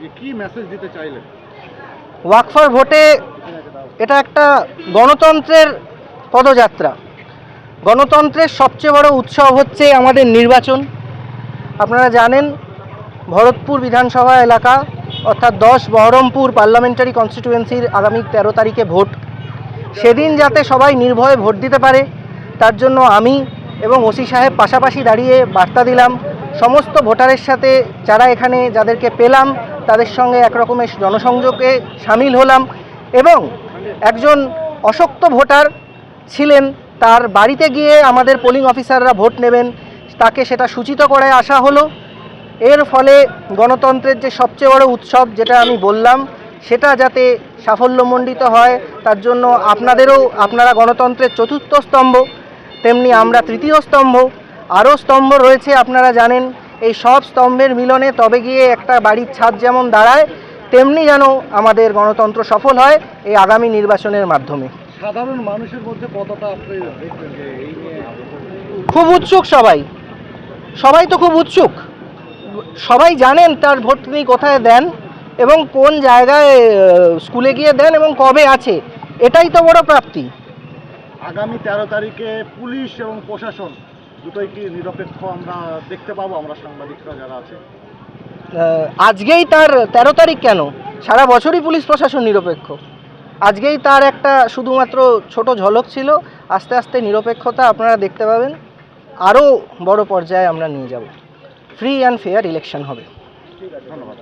থেকে কি মেসেজ দিতে চাইলেন? ওয়াক ফর ভোটে এটা একটা গণতন্ত্রের পদযাত্রা। গণতন্ত্রের সবচেয়ে বড় উৎসব হচ্ছে আমাদের নির্বাচন। আপনারা জানেন ভরতপুর বিধানসভা এলাকা অর্থাৎ 10 বহরমপুর পার্লামেন্টারি কনস্টিটিউয়েন্সির আগামী 13 তারিখে ভোট। সেদিন যাতে সবাই নির্ভয়ে ভোট দিতে পারে তার জন্য আমি এবং ওসি সাহেব পাশাপাশি দাঁড়িয়ে বার্তা দিলাম সমস্ত ভোটারের সাথে, যারা এখানে যাদেরকে পেলাম তাদের সঙ্গে একরকমের জনসংযোগে সামিল হলাম এবং একজন অশক্ত ভোটার ছিলেন তার বাড়িতে গিয়ে আমাদের পোলিং অফিসাররা ভোট নেবেন তাকে সেটা সূচিত করে আসা হলো। এর ফলে গণতন্ত্রের যে সবচেয়ে বড় উৎসব যেটা আমি বললাম সেটা যাতে সাফল্যমণ্ডিত হয় তার জন্য আপনারা গণতন্ত্রের চতুর্থ স্তম্ভ, তেমনি আমরা তৃতীয় স্তম্ভ। আরও স্তম্ভ রয়েছে আপনারা জানেন। এই সব স্তম্ভের মিলনে তবে গিয়ে একটা বাড়ির ছাদ যেমন দাঁড়ায় তেমনি যেন আমাদের গণতন্ত্র সফল হয় এই আগামী নির্বাচনের মাধ্যমে। সাধারণ মানুষের মধ্যে কতটা আপনি দেখবেন যে এই নিয়ে? খুব উৎসুক সবাই তো খুব উৎসুক। সবাই জানেন তার ভোট তিনি কোথায় দেন এবং কোন জায়গায় স্কুলে গিয়ে দেন এবং কবে আছে, এটাই তো বড় প্রাপ্তি। আগামী 13 তারিখে পুলিশ এবং প্রশাসন দুটোই কি নিরপেক্ষ আমরা দেখতে পাবো, আমরা সাংবাদিকরা যারা আছে? আজকেই তার 13 তারিখ কেন, সারা বছরই পুলিশ প্রশাসন নিরপেক্ষ। আজকেই তার একটা শুধুমাত্র ছোট ঝলক ছিল। আস্তে আস্তে নিরপেক্ষতা আপনারা দেখতে পাবেন, আরও বড় পর্যায়ে আমরা নিয়ে যাব। ফ্রি অ্যান্ড ফেয়ার ইলেকশন হবে। ঠিক আছে, ধন্যবাদ।